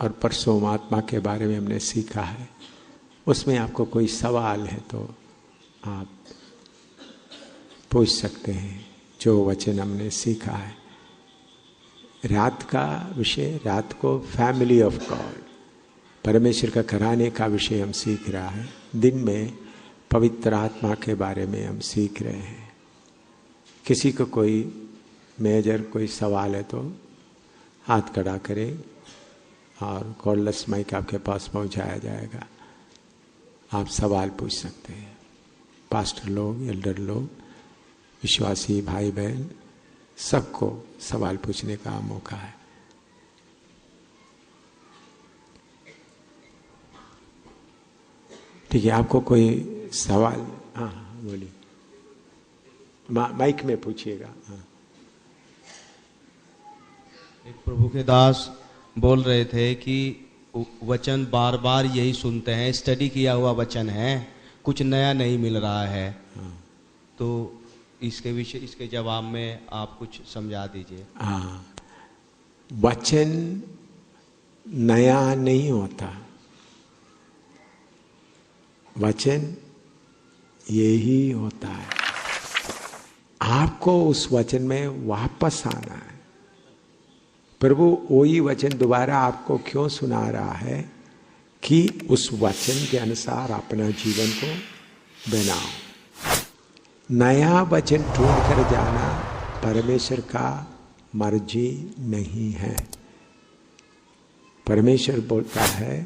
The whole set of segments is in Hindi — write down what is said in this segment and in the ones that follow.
और परसों आत्मा के बारे में हमने सीखा है। उसमें आपको कोई सवाल है तो आप पूछ सकते हैं। जो वचन हमने सीखा है, रात का विषय, रात को फैमिली ऑफ गॉड, परमेश्वर का घराने का विषय हम सीख रहा है। दिन में पवित्र आत्मा के बारे में हम सीख रहे हैं। किसी को कोई मेजर कोई सवाल है तो हाथ खड़ा करें और कॉर्डलेस माइक आपके पास पहुंचाया जाएगा। आप सवाल पूछ सकते हैं। पास्टर लोग, एल्डर लोग, विश्वासी भाई बहन, सबको सवाल पूछने का मौका है। ठीक है, आपको कोई सवाल? हाँ बोलिए, माइक में पूछिएगा। हाँ। एक प्रभु के दास बोल रहे थे कि वचन बार बार यही सुनते हैं, स्टडी किया हुआ वचन है, कुछ नया नहीं मिल रहा है। हाँ। तो इसके विषय, इसके जवाब में आप कुछ समझा दीजिए। हाँ, वचन नया नहीं होता, वचन यही होता है। आपको उस वचन में वापस आना है। प्रभु वही वचन दोबारा आपको क्यों सुना रहा है कि उस वचन के अनुसार अपना जीवन को बनाओ। नया वचन ढूंढ कर जाना परमेश्वर का मर्जी नहीं है। परमेश्वर बोलता है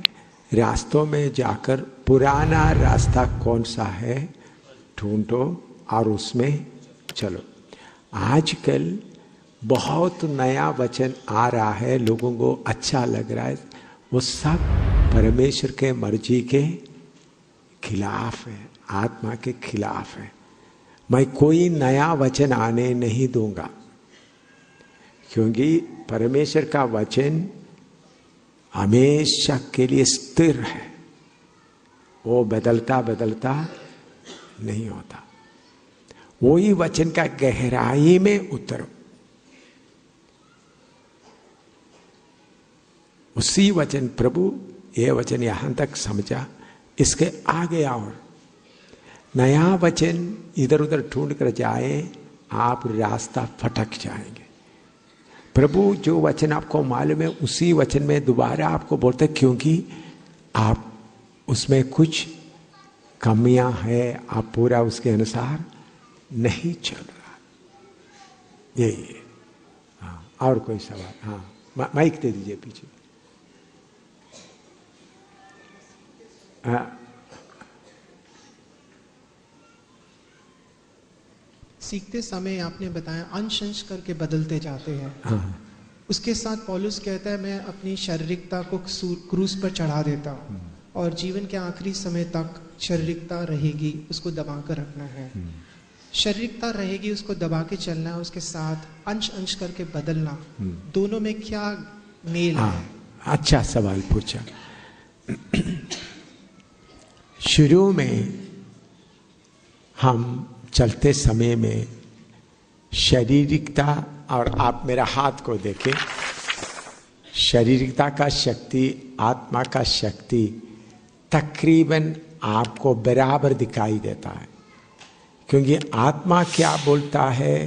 रास्तों में जाकर पुराना रास्ता कौन सा है ढूंढो और उसमें चलो। आजकल बहुत नया वचन आ रहा है, लोगों को अच्छा लग रहा है, वो सब परमेश्वर के मर्जी के खिलाफ है, आत्मा के खिलाफ है। मैं कोई नया वचन आने नहीं दूंगा, क्योंकि परमेश्वर का वचन हमेशा के लिए स्थिर है, वो बदलता बदलता नहीं होता। वही वचन का गहराई में उतरो, उसी वचन। प्रभु ये वचन यहां तक समझा, इसके आगे और नया वचन इधर उधर ढूंढ कर जाए, आप रास्ता फटक जाएंगे। प्रभु जो वचन आपको मालूम है उसी वचन में दोबारा आपको बोलते, क्योंकि आप उसमें कुछ कमियां हैं, आप पूरा उसके अनुसार नहीं चल रहा। यही है। हाँ, और कोई सवाल? हाँ, माइक दे दीजिए पीछे। हाँ। सीखते समय आपने बताया अंश अंश करके बदलते जाते हैं। हाँ। उसके साथ पौलुस कहता है मैं अपनी शारीरिकता को क्रूस पर चढ़ा देता हूँ और जीवन के आखिरी समय तक शारीरिकता रहेगी, उसको दबा कर रखना है। शारीरिकता रहेगी, उसको दबा के चलना है, उसके साथ अंश अंश करके बदलना, दोनों में क्या मेल है? अच्छा सवाल पूछा। शुरू में हम चलते समय में शारीरिकता, और आप मेरा हाथ को देखें, शारीरिकता का शक्ति, आत्मा का शक्ति तकरीबन आपको बराबर दिखाई देता है। क्योंकि आत्मा क्या बोलता है,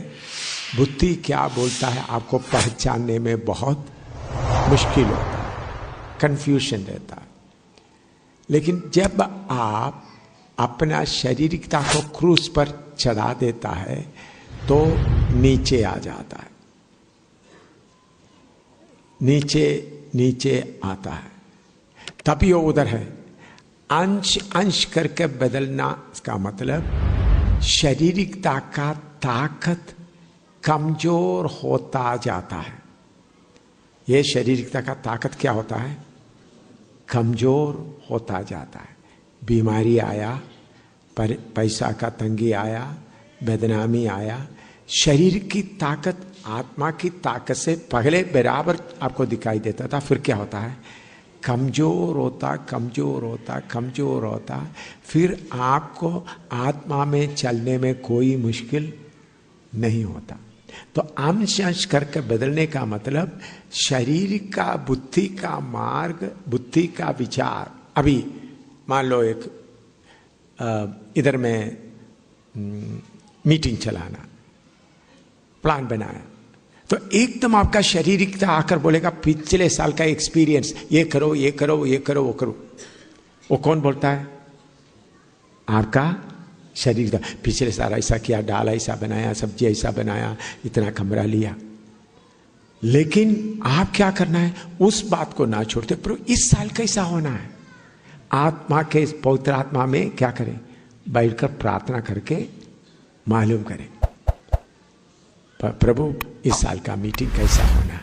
बुद्धि क्या बोलता है, आपको पहचानने में बहुत मुश्किल होता है, कंफ्यूजन रहता है। लेकिन जब आप अपना शारीरिकता को क्रूस पर चढ़ा देता है तो नीचे आ जाता है, नीचे नीचे आता है, तभी वो उधर है। अंश अंश करके बदलना, इसका मतलब शारीरिकता का ताकत कमजोर होता जाता है। ये शारीरिकता का ताकत क्या होता है? कमजोर होता जाता है। बीमारी आया, पैसा का तंगी आया, बदनामी आया, शरीर की ताकत आत्मा की ताकत से पहले बराबर आपको दिखाई देता था, फिर क्या होता है? कमजोर होता कमजोर होता कमजोर होता, फिर आपको आत्मा में चलने में कोई मुश्किल नहीं होता। तो अंश अंश करके बदलने का मतलब शरीर का, बुद्धि का मार्ग, बुद्धि का विचार। अभी मान लो एक इधर में मीटिंग चलाना, प्लान बनाया, तो एकदम आपका शारीरिक आकर बोलेगा पिछले साल का एक्सपीरियंस, ये करो ये करो ये करो वो करो। वो कौन बोलता है? आपका शरीर। पिछले साल ऐसा किया, दाल ऐसा बनाया, सब्जी ऐसा बनाया, इतना कमरा लिया। लेकिन आप क्या करना है, उस बात को ना छोड़ते, पर इस साल कैसा होना है, आत्मा के पवित्र आत्मा में क्या करें, बैठकर प्रार्थना करके मालूम करें प्रभु इस साल का मीटिंग कैसा होना है,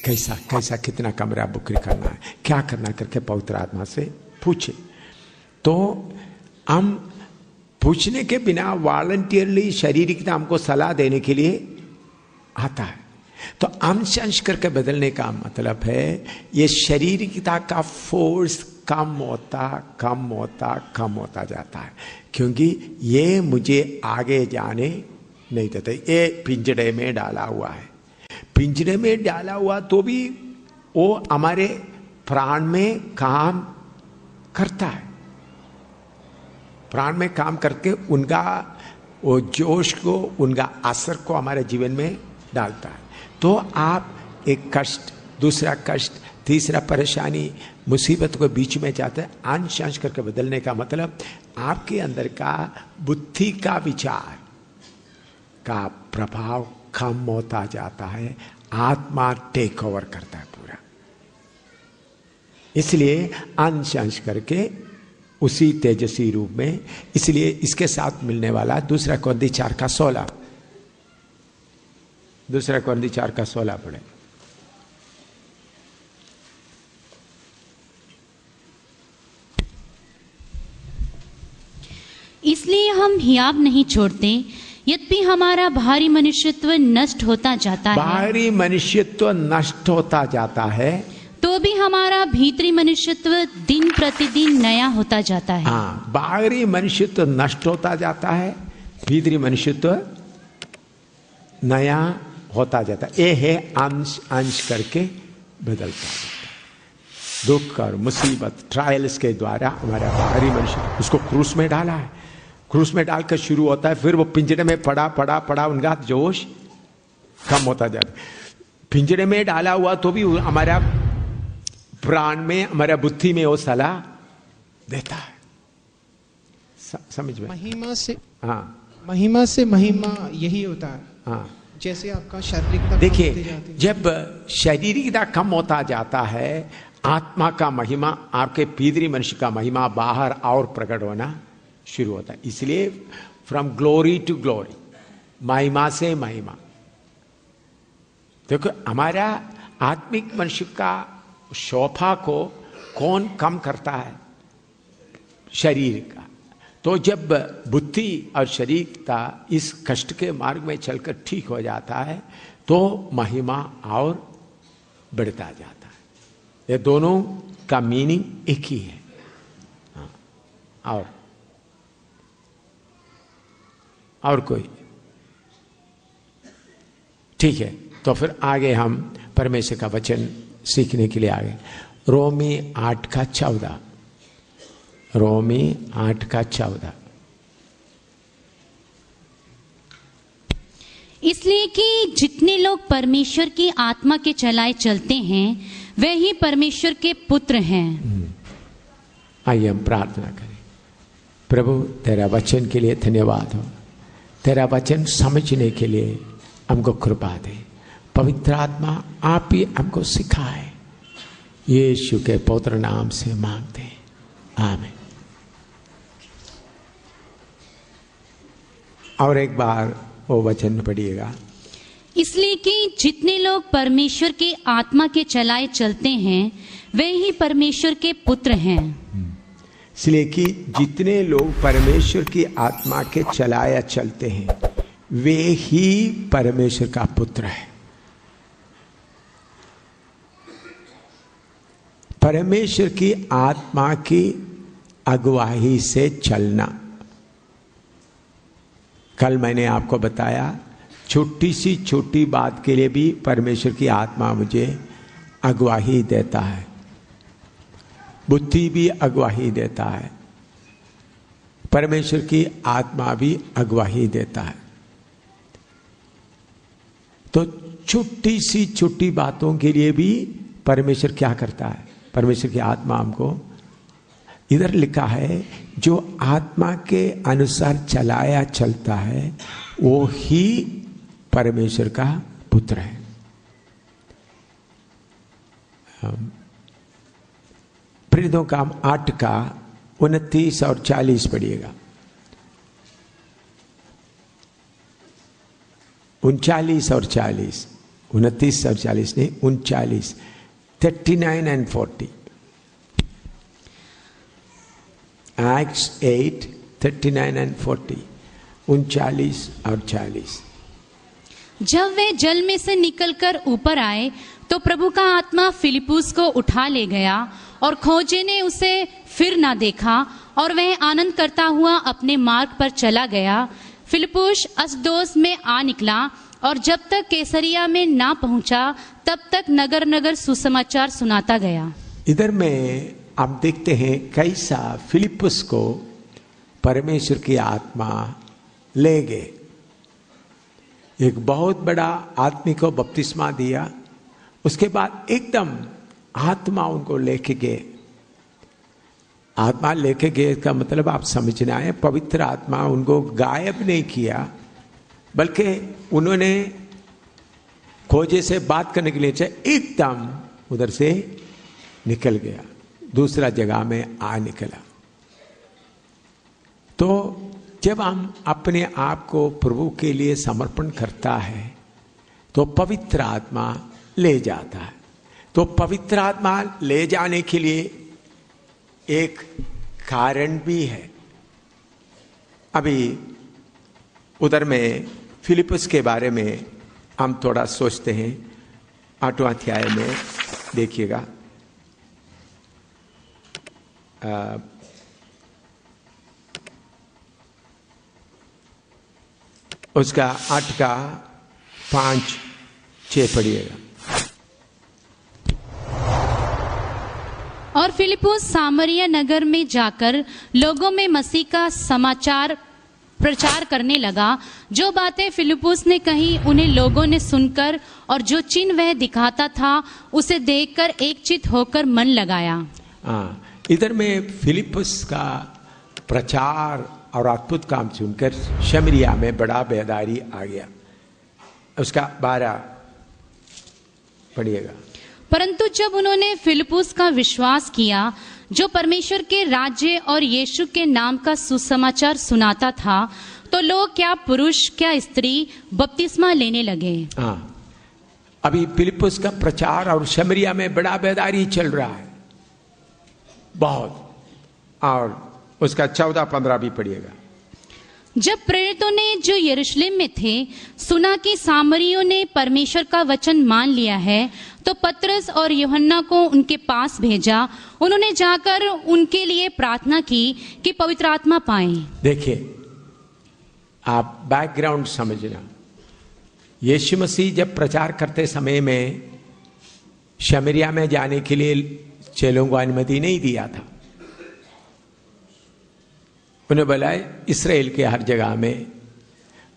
कैसा कैसा, कितना कमरा बुक करना है, क्या करना करके पवित्र आत्मा से पूछे। तो हम पूछने के बिना वॉलंटियरली शारीरिकता हमको सलाह देने के लिए आता है। तो अंश अंश करके बदलने का मतलब है ये शारीरिकता का फोर्स कम होता जाता है, क्योंकि ये मुझे आगे जाने नहीं देते। ये पिंजड़े में डाला हुआ है, पिंजड़े में डाला हुआ तो भी वो हमारे प्राण में काम करता है, प्राण में काम करके उनका वो जोश को, उनका असर को हमारे जीवन में डालता है। तो आप एक कष्ट, दूसरा कष्ट, तीसरा परेशानी, मुसीबत को बीच में जाते हैं। अंश अंश करके बदलने का मतलब आपके अंदर का बुद्धि का विचार का प्रभाव कम होता जाता है, आत्मा टेक ओवर करता है पूरा। इसलिए अंश अंश करके उसी तेजस्वी रूप में, इसलिए इसके साथ मिलने वाला दूसरा कोरिन्थी 4:16, दूसरा कोरिन्थी 4:16 पढ़े। इसलिए हम हियाव नहीं छोड़ते, यद्यपि हमारा भारी मनुष्यत्व नष्ट होता जाता है, बाहरी मनुष्यत्व नष्ट होता जाता है, तो भी हमारा भीतरी मनुष्यत्व दिन प्रतिदिन नया होता जाता है। हाँ, बाहरी मनुष्यत्व नष्ट होता जाता है, भीतरी मनुष्यत्व नया होता जाता है। ये है अंश अंश करके बदलता जाता है। दुख और मुसीबत, ट्रायल्स के द्वारा हमारा बाहरी मनुष्य, उसको क्रूस में डाला है, क्रूस में डालकर शुरू होता है, फिर वो पिंजरे में पड़ा उनका जोश कम होता जाता है। पिंजरे में डाला हुआ तो भी हमारा प्राण में, हमारा बुद्धि में वो सलाह देता है। समझ में? महिमा से, हाँ, महिमा से महिमा यही होता है। हाँ, जैसे आपका शारीरिकता, देखिए जब शारीरिकता कम होता जाता है, आत्मा का महिमा, आपके भीतरी मनुष्य का महिमा बाहर और प्रकट होना शुरू होता है। इसलिए फ्रॉम ग्लोरी टू ग्लोरी, महिमा से महिमा। देखो हमारा आत्मिक मनुष्य का शोभा को कौन कम करता है? शरीर का। तो जब बुद्धि और शरीर का इस कष्ट के मार्ग में चलकर ठीक हो जाता है, तो महिमा और बढ़ता जाता है। ये दोनों का मीनिंग एक ही है। हाँ, और कोई? ठीक है, तो फिर आगे हम परमेश्वर का वचन सीखने के लिए आगे। रोमी 8:14, रोमी 8:14। इसलिए कि जितने लोग परमेश्वर की आत्मा के चलाए चलते हैं, वे ही परमेश्वर के पुत्र हैं। आइए हम प्रार्थना करें। प्रभु तेरा वचन के लिए धन्यवाद हो, तेरा वचन समझने के लिए हमको कृपा दे। पवित्र आत्मा आप ही हमको सिखाए, यीशु के पवित्र नाम से मांगते हैं, आमीन। और एक बार वो वचन पढ़िएगा। इसलिए कि जितने लोग परमेश्वर के आत्मा के चलाए चलते हैं, वे ही परमेश्वर के पुत्र हैं। इसलिए कि जितने लोग परमेश्वर की आत्मा के चलाया चलते हैं, वे ही परमेश्वर का पुत्र है। परमेश्वर की आत्मा की अगुवाई से चलना। कल मैंने आपको बताया छोटी सी छोटी बात के लिए भी परमेश्वर की आत्मा मुझे अगवाही देता है, बुद्धि भी अगवाही देता है, परमेश्वर की आत्मा भी अगवाही देता है। तो छोटी सी छोटी बातों के लिए भी परमेश्वर क्या करता है, परमेश्वर की आत्मा हमको, इधर लिखा है जो आत्मा के अनुसार चलाया चलता है वो ही परमेश्वर का पुत्र है। प्रेरितों का 8 का 29 और 40 पढ़िएगा। 39 और 40, 29 और 40 नहीं, 39, 39 and 40। Acts 8, 39 and 40, 39 और 40। जब वे जल में से निकलकर ऊपर आए तो प्रभु का आत्मा फिलिपुस को उठा ले गया और खोजे ने उसे फिर ना देखा और वह आनंद करता हुआ अपने मार्ग पर चला गया। फिलिपुस अस्दोस में आ निकला और जब तक कैसरिया में ना पहुंचा तब तक नगर नगर सुसमाचार सुनाता गया। इधर में आप देखते हैं कैसा फिलिपुस को परमेश्वर की आत्मा ले गए। एक बहुत बड़ा आदमी को बपतिस्मा दिया, उसके बाद एकदम आत्मा उनको लेके गए। आत्मा लेके गए का मतलब आप समझना है, पवित्र आत्मा उनको गायब नहीं किया, बल्कि उन्होंने खोजे से बात करने के लिए चाहे एकदम उधर से निकल गया, दूसरा जगह में आ निकला। तो जब हम अपने आप को प्रभु के लिए समर्पण करता है तो पवित्र आत्मा ले जाता है। तो पवित्र आत्मा ले जाने के लिए एक कारण भी है। अभी उधर में फिलिपुस के बारे में हम थोड़ा सोचते हैं। 8वां अध्याय में देखिएगा, उसका 8 का 5-6 पढ़िएगा। और फिलिपुस सामरिया नगर में जाकर लोगों में मसीह का समाचार प्रचार करने लगा। जो बातें फिलिपुस ने कही उन्हें लोगों ने सुनकर और जो चिन्ह वह दिखाता था उसे देखकर एकचित होकर मन लगाया। इधर में फिलिपुस का प्रचार और अद्भुत काम सुनकर शमरिया में बड़ा बेदारी आ गया। उसका 12 पढ़िएगा। परंतु जब उन्होंने फिलिपुस का विश्वास किया जो परमेश्वर के राज्य और यीशु के नाम का सुसमाचार सुनाता था, तो लोग क्या पुरुष क्या स्त्री बपतिस्मा लेने लगे। अभी फिलिपुस का प्रचार और शमरिया में बड़ा बेदारी चल रहा है बहुत, और उसका 14-15 भी पढ़िएगा। जब प्रेरितों ने जो यरूशलेम में थे सुना कि सामरियों ने परमेश्वर का वचन मान लिया है, तो पतरस और यूहन्ना को उनके पास भेजा। उन्होंने जाकर उनके लिए प्रार्थना की कि पवित्र आत्मा पाएं। देखिए, आप बैकग्राउंड समझना। यीशु मसीह जब प्रचार करते समय में शमरिया में जाने के लिए चेलों को अनुमति नहीं दिया था। उन्हें बोला इस्राएल के हर जगह में।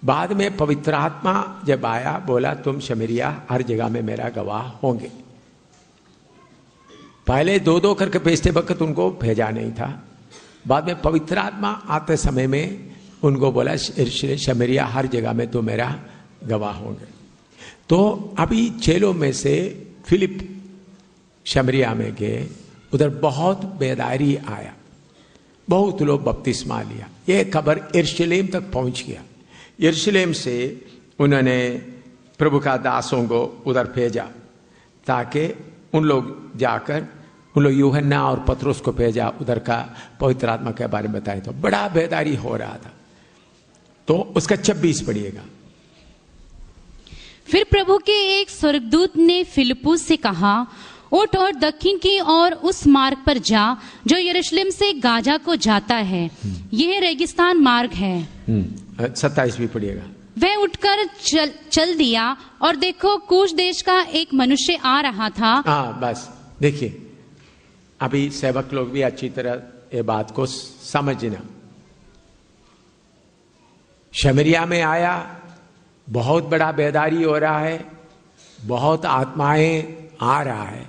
बाद में पवित्र आत्मा जब आया बोला तुम शमरिया हर जगह में मेरा गवाह होंगे। पहले 2-2 करके भेजते वक्त उनको भेजा नहीं था। बाद में पवित्र आत्मा आते समय में उनको बोला शमरिया हर जगह में तो मेरा गवाह होंगे। तो अभी चेलों में से फिलिप शमरिया में गए, उधर बहुत बेदारी आया, बहुत लोग बपतिस्मा लिया। यह खबर यरूशलेम तक पहुंच गया। यरूशलेम से उन्होंने प्रभु का दासों को उधर भेजा ताकि उन लोग जाकर उन लोग यूहन्ना और पतरस को भेजा, उधर का पवित्र आत्मा के बारे में बताए। तो बड़ा बेदारी हो रहा था। तो उसका 26 पढ़िएगा। फिर प्रभु के एक स्वर्गदूत ने फिलिपुस से कहा, उठ और दक्षिण की ओर उस मार्ग पर जा जो यरूशलेम से गाजा को जाता है। यह रेगिस्तान मार्ग है। 27 भी पढ़िएगा। वह उठकर चल दिया और देखो कूश देश का एक मनुष्य आ रहा था। हाँ, बस देखिए, अभी सेवक लोग भी अच्छी तरह ये बात को समझना। शमरिया में आया, बहुत बड़ा बेदारी हो रहा है, बहुत आत्माएं आ रहा है,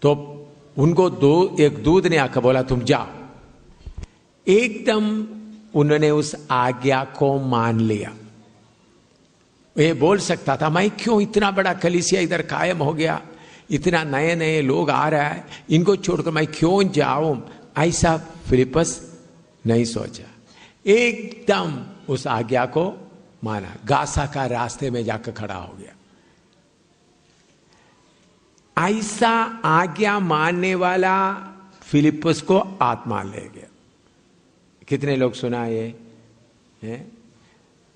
तो उनको एक दूध ने आकर बोला तुम जाओ। एकदम उन्होंने उस आज्ञा को मान लिया। ये बोल सकता था मैं क्यों, इतना बड़ा कलीसिया इधर कायम हो गया, इतना नए नए लोग आ रहा है, इनको छोड़कर मैं क्यों जाऊं, ऐसा फिलिपस नहीं सोचा। एकदम उस आज्ञा को माना, गासा का रास्ते में जाकर खड़ा हो गया। ऐसा आज्ञा मानने वाला फिलिपस को आत्मा ले गया। कितने लोग सुना ये है?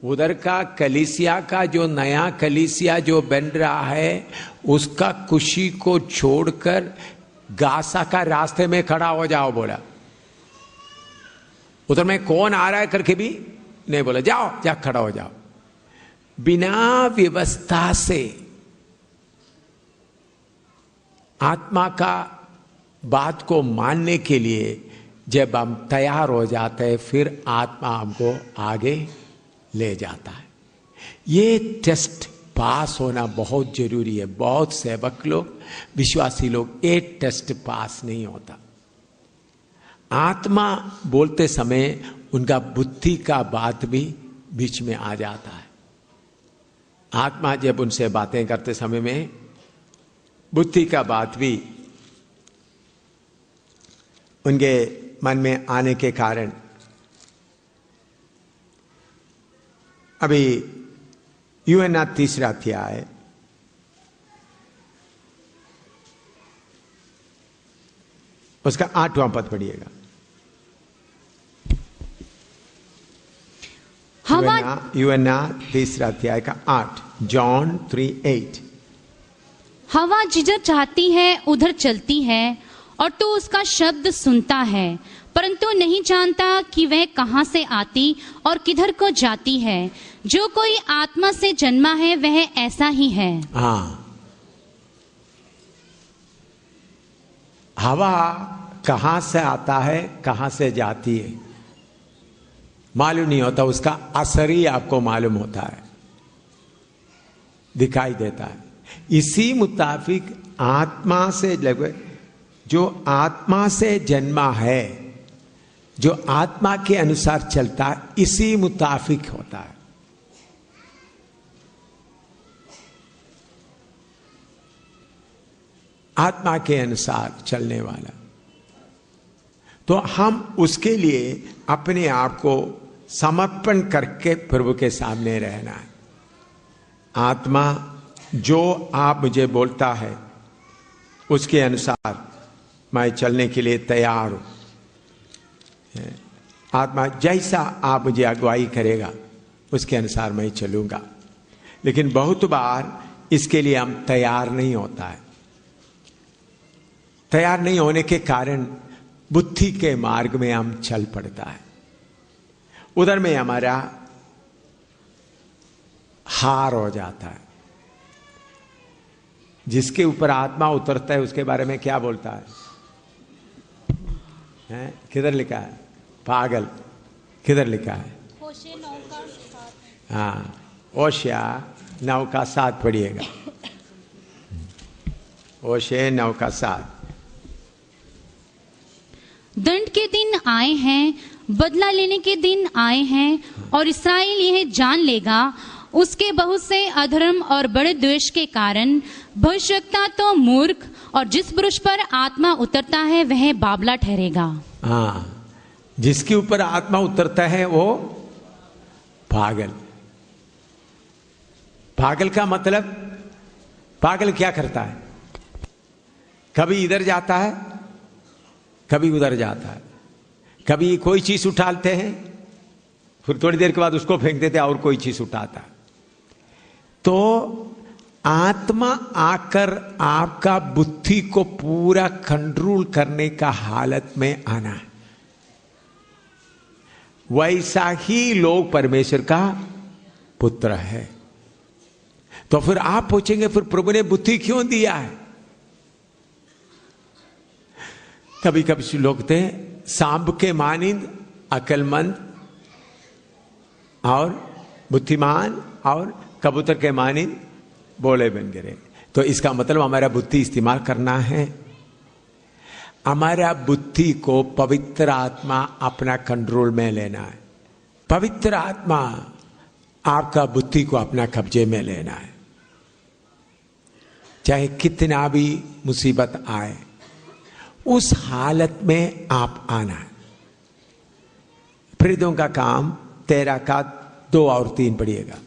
उधर का कलीसिया का जो नया कलीसिया जो बन रहा है, उसका खुशी को छोड़कर गासा का रास्ते में खड़ा हो जाओ बोला। उधर में कौन आ रहा है करके भी नहीं बोला, जाओ जा खड़ा हो जाओ। बिना व्यवस्था से आत्मा का बात को मानने के लिए जब हम तैयार हो जाते हैं, फिर आत्मा हमको आगे ले जाता है। ये टेस्ट पास होना बहुत जरूरी है। बहुत सेवक लोग, विश्वासी लोग, ये टेस्ट पास नहीं होता। आत्मा बोलते समय उनका बुद्धि का बात भी बीच में आ जाता है। आत्मा जब उनसे बातें करते समय में बुद्धि का बात भी उनके मन में आने के कारण, अभी यूहन्ना 3 अध्याय उसका 8वां पद पढ़िएगा। यूहन्ना 3 अध्याय का 8, जॉन 3:8। हवा जिधर चाहती है उधर चलती है और तू उसका शब्द सुनता है, परंतु नहीं जानता कि वह कहां से आती और किधर को जाती है। जो कोई आत्मा से जन्मा है वह ऐसा ही है। हाँ, हवा कहां से आता है, कहां से जाती है मालूम नहीं होता, उसका असर ही आपको मालूम होता है, दिखाई देता है। इसी मुताबिक आत्मा से जो आत्मा से जन्मा है, जो आत्मा के अनुसार चलता है, इसी मुताबिक होता है। आत्मा के अनुसार चलने वाला, तो हम उसके लिए अपने आप को समर्पण करके प्रभु के सामने रहना है। आत्मा जो आप मुझे बोलता है उसके अनुसार मैं चलने के लिए तैयार हूं। आत्मा जैसा आप मुझे अगुवाई करेगा उसके अनुसार मैं चलूंगा। लेकिन बहुत बार इसके लिए हम तैयार नहीं होता है। तैयार नहीं होने के कारण बुद्धि के मार्ग में हम चल पड़ता है। उधर में हमारा हार हो जाता है। जिसके ऊपर आत्मा उतरता है उसके बारे में क्या बोलता है? किधर लिखा है? पागल। किधर लिखा है? हाँ, होशिया 9:7 पढ़िएगा। होशिया 9:7। दंड के दिन आए हैं, बदला लेने के दिन आए हैं, और इस्राएल यह जान लेगा उसके बहुत से अधर्म और बड़े द्वेष के कारण भविष्यवक्ता तो मूर्ख, और जिस पुरुष पर आत्मा उतरता है वह बाबला ठहरेगा। हाँ, जिसके ऊपर आत्मा उतरता है वो पागल। पागल का मतलब, पागल क्या करता है? कभी इधर जाता है, कभी उधर जाता है, कभी कोई चीज उठाते हैं, फिर थोड़ी देर के बाद उसको फेंक देते हैं और कोई चीज उठाता है। तो आत्मा आकर आपका बुद्धि को पूरा कंट्रोल करने का हालत में आना है। वैसा ही लोग परमेश्वर का पुत्र है। तो फिर आप पूछेंगे फिर प्रभु ने बुद्धि क्यों दिया है? कभी कभी लोग थे सांब के मानिंद अकलमंद और बुद्धिमान और कबूतर के मानिंद बोले बन गिरे। तो इसका मतलब हमारा बुद्धि इस्तेमाल करना है। हमारा बुद्धि को पवित्र आत्मा अपना कंट्रोल में लेना है। पवित्र आत्मा आपका बुद्धि को अपना कब्जे में लेना है। चाहे कितना भी मुसीबत आए, उस हालत में आप आना है। प्रेरितों का काम 13 का 2 और 3 पढ़िएगा।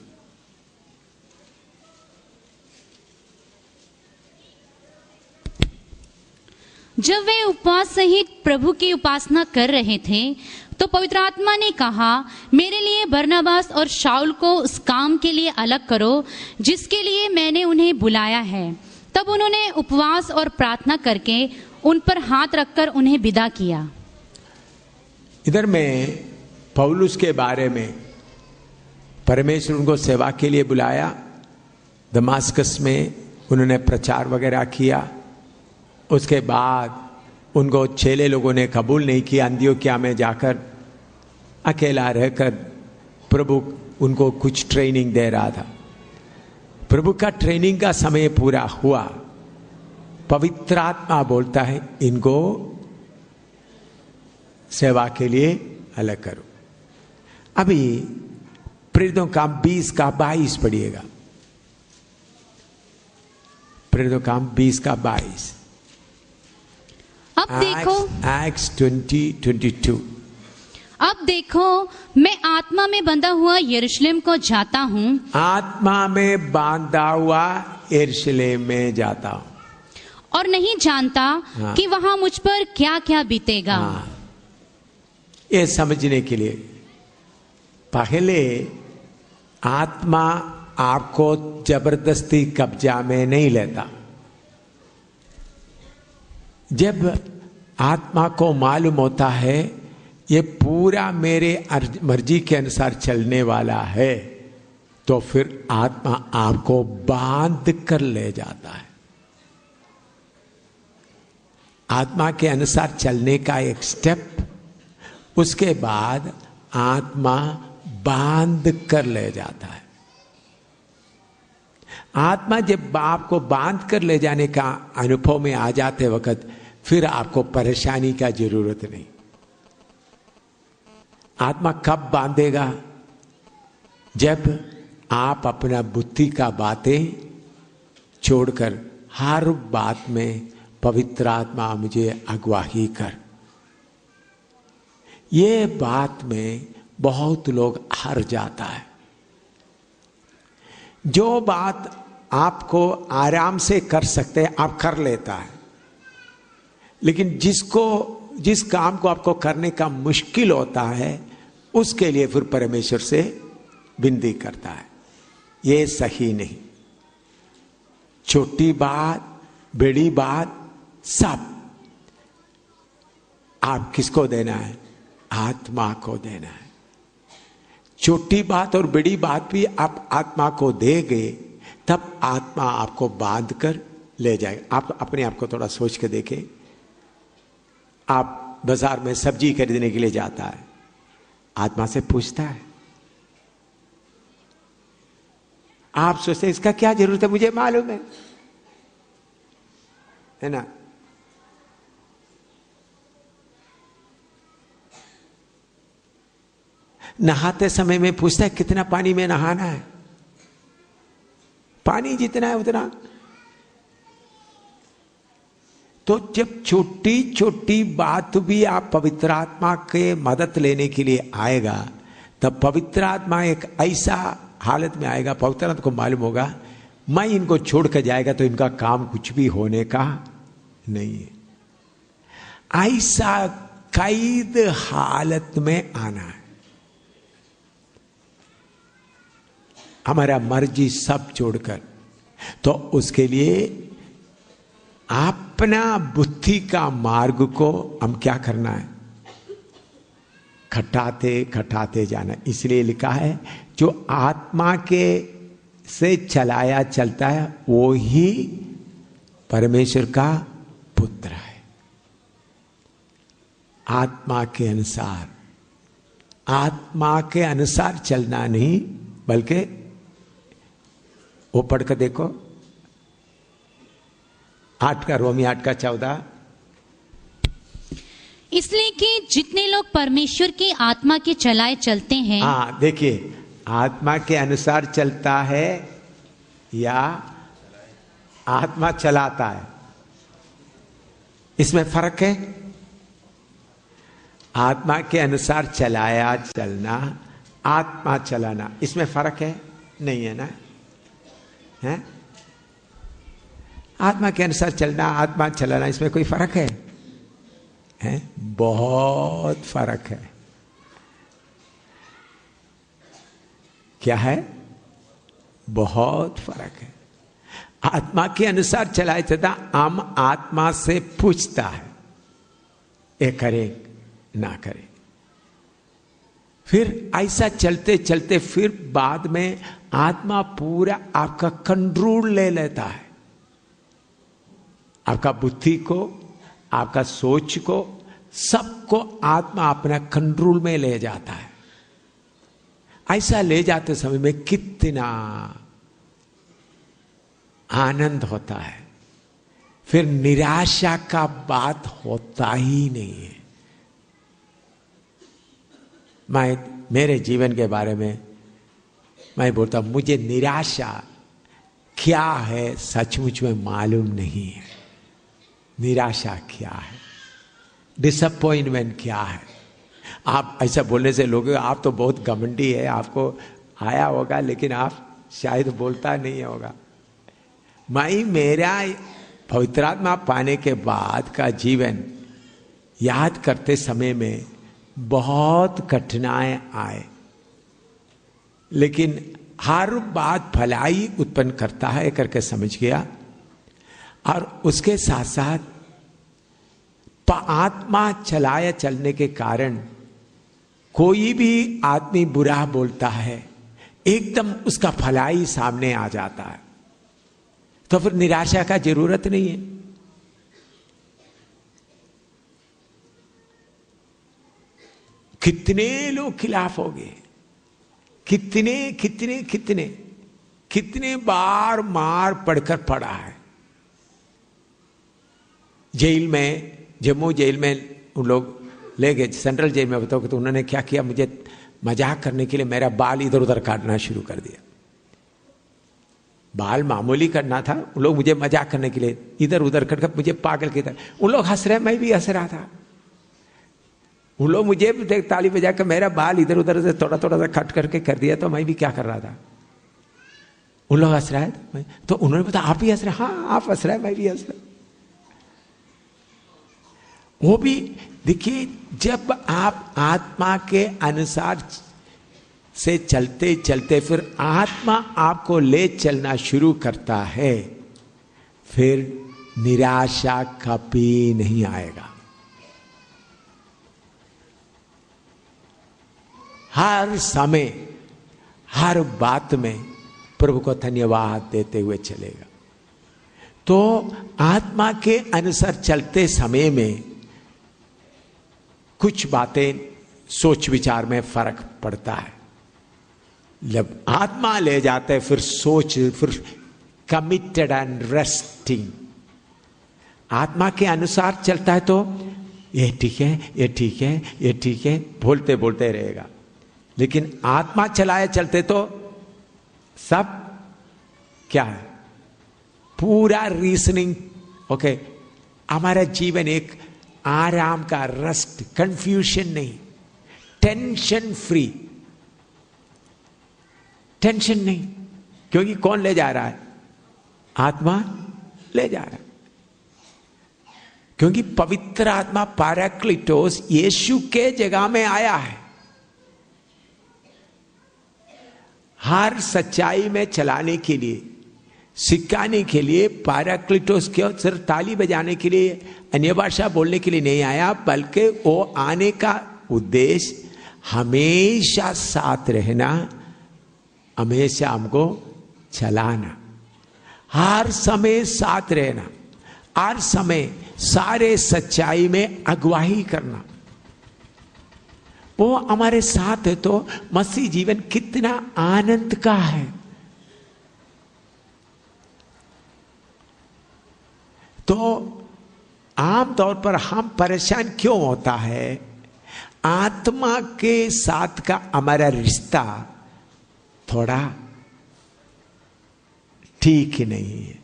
जब वे उपवास सहित प्रभु की उपासना कर रहे थे तो पवित्र आत्मा ने कहा, मेरे लिए बरनबास और शाऊल को उस काम के लिए अलग करो जिसके लिए मैंने उन्हें बुलाया है। तब उन्होंने उपवास और प्रार्थना करके उन पर हाथ रखकर उन्हें विदा किया। इधर में पौलुस के बारे में परमेश्वर उनको सेवा के लिए बुलाया। दमास्कस में उन्होंने प्रचार वगैरह किया। उसके बाद उनको चेले लोगों ने कबूल नहीं किया। अंत्योकिया में जाकर अकेला रहकर प्रभु उनको कुछ ट्रेनिंग दे रहा था। प्रभु का ट्रेनिंग का समय पूरा हुआ। पवित्र आत्मा बोलता है इनको सेवा के लिए अलग करो। अभी प्रेरितों का 20 का 22 पढ़िएगा। प्रेरितों का 20 का 22। अब देखो, Acts 20:22। अब देखो मैं आत्मा में बंधा हुआ यरूशलेम को जाता हूँ। आत्मा में बांधा हुआ यरूशलेम में जाता हूँ और नहीं जानता कि वहां मुझ पर क्या क्या बीतेगा। ये समझने के लिए पहले आत्मा आपको जबरदस्ती कब्जा में नहीं लेता। जब आत्मा को मालूम होता है ये पूरा मेरे मर्जी के अनुसार चलने वाला है, तो फिर आत्मा आपको बांध कर ले जाता है। आत्मा के अनुसार चलने का एक स्टेप, उसके बाद आत्मा बांध कर ले जाता है। आत्मा जब आपको बांध कर ले जाने का अनुभव में आ जाते वक्त फिर आपको परेशानी का जरूरत नहीं। आत्मा कब बांधेगा? जब आप अपना बुद्धि का बातें छोड़कर हर बात में पवित्र आत्मा मुझे अगुवाही कर। ये बात में बहुत लोग हार जाता है। जो बात आपको आराम से कर सकते हैं आप कर लेता है, लेकिन जिस काम को आपको करने का मुश्किल होता है उसके लिए फिर परमेश्वर से विनती करता है। ये सही नहीं। छोटी बात बड़ी बात सब आप किसको देना है? आत्मा को देना है। छोटी बात और बड़ी बात भी आप आत्मा को देंगे तब आत्मा आपको बांध कर ले जाएगा। आप अपने आप को थोड़ा सोच के देखें। आप बाजार में सब्जी खरीदने के लिए जाता है, आत्मा से पूछता आप सोचते इसका क्या जरूरत है, मुझे मालूम है ना। नहाते समय में पूछता है कितना पानी में नहाना है, पानी जितना है उतना। तो जब छोटी छोटी बात भी आप पवित्र आत्मा के मदद लेने के लिए आएगा तब पवित्र आत्मा एक ऐसा हालत में आएगा, पवित्र आत्मा को मालूम होगा मैं इनको छोड़ कर जाएगा तो इनका काम कुछ भी होने का नहीं है। ऐसा कैद हालत में आना है। हमारा मर्जी सब छोड़कर, तो उसके लिए अपना बुद्धि का मार्ग को हम क्या करना है? खटाते खटाते जाना। इसलिए लिखा है जो आत्मा के से चलाया चलता है वो ही परमेश्वर का पुत्र है। आत्मा के अनुसार, आत्मा के अनुसार चलना नहीं, बल्कि वो पढ़कर देखो 8 का रोमी 8 का 14। इसलिए कि जितने लोग परमेश्वर की आत्मा के चलाए चलते हैं। हाँ देखिए, आत्मा के अनुसार चलता है या आत्मा चलाता है, इसमें फर्क है। आत्मा के अनुसार चलाया चलना, आत्मा चलाना, इसमें फर्क है? नहीं है ना? है? आत्मा के अनुसार चलना, आत्मा चलाना, इसमें कोई फर्क है? बहुत फर्क है। क्या है? बहुत फर्क है। आत्मा के अनुसार चलाया चलता, हम आत्मा से पूछता है ये करे ना करे, फिर ऐसा चलते चलते फिर बाद में आत्मा पूरा आपका कंट्रोल ले लेता है। आपका बुद्धि को, आपका सोच को, सबको आत्मा अपना कंट्रोल में ले जाता है। ऐसा ले जाते समय में कितना आनंद होता है, फिर निराशा का बात होता ही नहीं है। मैं मेरे जीवन के बारे में मैं बोलता हूं, मुझे निराशा क्या है सचमुच में मालूम नहीं है। निराशा क्या है, डिसअपॉइंटमेंट क्या है। आप ऐसा बोलने से लोग आप तो बहुत घमंडी है, आपको आया होगा, लेकिन आप शायद बोलता नहीं होगा। मैं मेरा पवित्र आत्मा पाने के बाद का जीवन याद करते समय में बहुत कठिनाई आए, लेकिन हर बात भलाई उत्पन्न करता है करके समझ गया। और उसके साथ साथ आत्मा चलाया चलने के कारण कोई भी आदमी बुरा बोलता है, एकदम उसका भलाई सामने आ जाता है, तो फिर निराशा का जरूरत नहीं है। कितने लोग खिलाफ हो गए, कितने कितने कितने कितने बार मार पड़कर पड़ा है। जेल में, जम्मू जेल में उन लोग ले गए, सेंट्रल जेल में, बताओ तो उन्होंने क्या किया, मुझे मजाक करने के लिए मेरा बाल इधर उधर काटना शुरू कर दिया। बाल मामूली करना था, उन लोग मुझे मजाक करने के लिए इधर उधर करके मुझे पागल की तरह, उन लोग हंस रहे, मैं भी हंस रहा था। उन लोग मुझे ताली बजा कर मेरा बाल इधर उधर से थोड़ा थोड़ा सा कट करके कर दिया, तो मैं भी क्या कर रहा था। उन लोग हंस रहा है, तो उन्होंने बताया आप भी हंस रहे? हाँ आप हंस रहे, मैं भी हंस रहा। वो भी देखिए, जब आप आत्मा के अनुसार से चलते चलते फिर आत्मा आपको ले चलना शुरू करता है, फिर निराशा कभी नहीं आएगा। हर समय हर बात में प्रभु को धन्यवाद देते हुए चलेगा। तो आत्मा के अनुसार चलते समय में कुछ बातें सोच विचार में फर्क पड़ता है। जब आत्मा ले जाते फिर सोच, फिर कमिटेड एंड रेस्टिंग। आत्मा के अनुसार चलता है तो ये ठीक है, ये ठीक है, ये ठीक है, बोलते बोलते रहेगा। लेकिन आत्मा चलाए चलते तो सब क्या है, पूरा रीजनिंग। ओके, हमारा जीवन एक आराम का, रेस्ट, कंफ्यूजन नहीं, टेंशन फ्री। टेंशन नहीं, क्योंकि कौन ले जा रहा है? आत्मा ले जा रहा है। क्योंकि पवित्र आत्मा पैराक्लिटोस यीशु के जगह में आया है। हर सच्चाई में चलाने के लिए, सिखाने के लिए पैराक्लिटोस क्यों सिर्फ ताली बजाने के लिए, अन्य भाषा बोलने के लिए नहीं आया, बल्कि वो आने का उद्देश्य हमेशा साथ रहना, हमेशा हमको चलाना, हर समय साथ रहना, हर समय सारे सच्चाई में अगुवाही करना, वो हमारे साथ है तो मसीह जीवन कितना आनंद का है। तो आमतौर पर हम परेशान क्यों होता है? आत्मा के साथ का हमारा रिश्ता थोड़ा ठीक ही नहीं है।